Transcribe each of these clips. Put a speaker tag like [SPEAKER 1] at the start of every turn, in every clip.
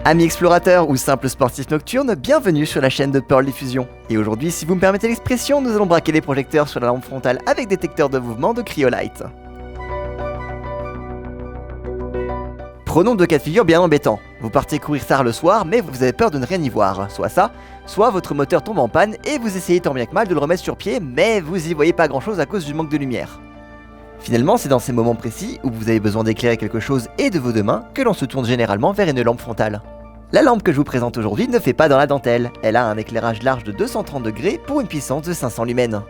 [SPEAKER 1] Amis explorateurs ou simples sportifs nocturnes, bienvenue sur la chaîne de Pearl Diffusion. Et aujourd'hui, si vous me permettez l'expression, nous allons braquer les projecteurs sur la lampe frontale avec détecteur de mouvement de Cryolite. Prenons deux cas de figure bien embêtants. Vous partez courir tard le soir, mais vous avez peur de ne rien y voir. Soit ça, soit votre moteur tombe en panne et vous essayez tant bien que mal de le remettre sur pied, mais vous y voyez pas grand chose à cause du manque de lumière. Finalement, c'est dans ces moments précis où vous avez besoin d'éclairer quelque chose et de vos deux mains que l'on se tourne généralement vers une lampe frontale. La lampe que je vous présente aujourd'hui ne fait pas dans la dentelle, elle a un éclairage large de 230 degrés pour une puissance de 500 lumens.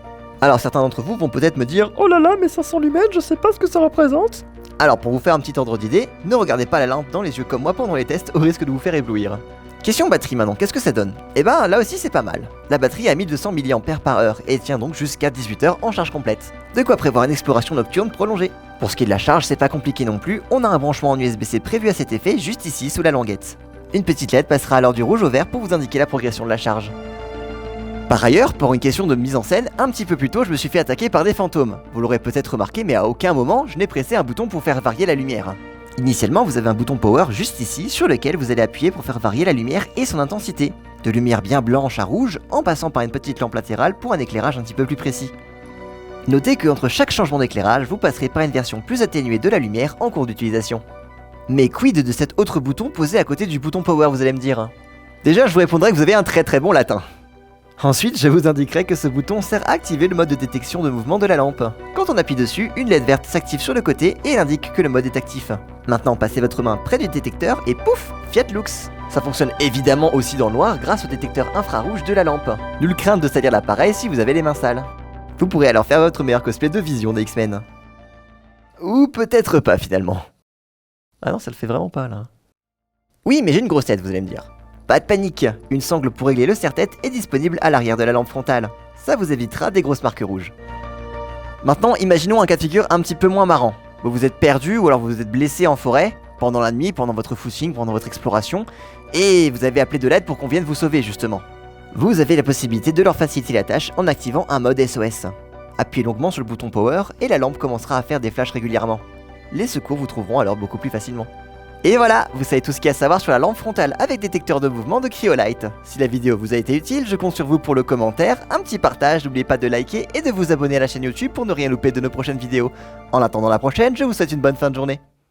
[SPEAKER 1] Alors certains d'entre vous vont peut-être me dire « Oh là là, mais 500 lumens, je sais pas ce que ça représente !» Alors pour vous faire un petit ordre d'idée, ne regardez pas la lampe dans les yeux comme moi pendant les tests au risque de vous faire éblouir. Question batterie maintenant, qu'est-ce que ça donne? Eh ben là aussi c'est pas mal. La batterie a 1200 mAh et tient donc jusqu'à 18 h en charge complète. De quoi prévoir une exploration nocturne prolongée. Pour ce qui est de la charge, c'est pas compliqué non plus, on a un branchement en USB-C prévu à cet effet juste ici sous la languette. Une petite LED passera alors du rouge au vert pour vous indiquer la progression de la charge. Par ailleurs, pour une question de mise en scène, un petit peu plus tôt je me suis fait attaquer par des fantômes. Vous l'aurez peut-être remarqué mais à aucun moment je n'ai pressé un bouton pour faire varier la lumière. Initialement, vous avez un bouton power juste ici sur lequel vous allez appuyer pour faire varier la lumière et son intensité. De lumière bien blanche à rouge en passant par une petite lampe latérale pour un éclairage un petit peu plus précis. Notez qu'entre chaque changement d'éclairage, vous passerez par une version plus atténuée de la lumière en cours d'utilisation. Mais quid de cet autre bouton posé à côté du bouton power, vous allez me dire? Déjà, je vous répondrai que vous avez un très bon latin. Ensuite, je vous indiquerai que ce bouton sert à activer le mode de détection de mouvement de la lampe. Quand on appuie dessus, une LED verte s'active sur le côté et elle indique que le mode est actif. Maintenant, passez votre main près du détecteur et pouf, Fiat Lux. Ça fonctionne évidemment aussi dans le noir grâce au détecteur infrarouge de la lampe. Nulle crainte de salir l'appareil si vous avez les mains sales. Vous pourrez alors faire votre meilleur cosplay de Vision des X-Men. Ou peut-être pas finalement. Ah non, ça le fait vraiment pas là. Oui, mais j'ai une grosse tête, vous allez me dire. Pas de panique, une sangle pour régler le serre-tête est disponible à l'arrière de la lampe frontale. Ça vous évitera des grosses marques rouges. Maintenant, imaginons un cas de figure un petit peu moins marrant. Vous vous êtes perdu ou alors vous vous êtes blessé en forêt, pendant la nuit, pendant votre footing, pendant votre exploration, et vous avez appelé de l'aide pour qu'on vienne vous sauver justement. Vous avez la possibilité de leur faciliter la tâche en activant un mode SOS. Appuyez longuement sur le bouton Power et la lampe commencera à faire des flashs régulièrement. Les secours vous trouveront alors beaucoup plus facilement. Et voilà, vous savez tout ce qu'il y a à savoir sur la lampe frontale avec détecteur de mouvement de Cryolite. Si la vidéo vous a été utile, je compte sur vous pour le commentaire, un petit partage, n'oubliez pas de liker et de vous abonner à la chaîne YouTube pour ne rien louper de nos prochaines vidéos. En attendant la prochaine, je vous souhaite une bonne fin de journée.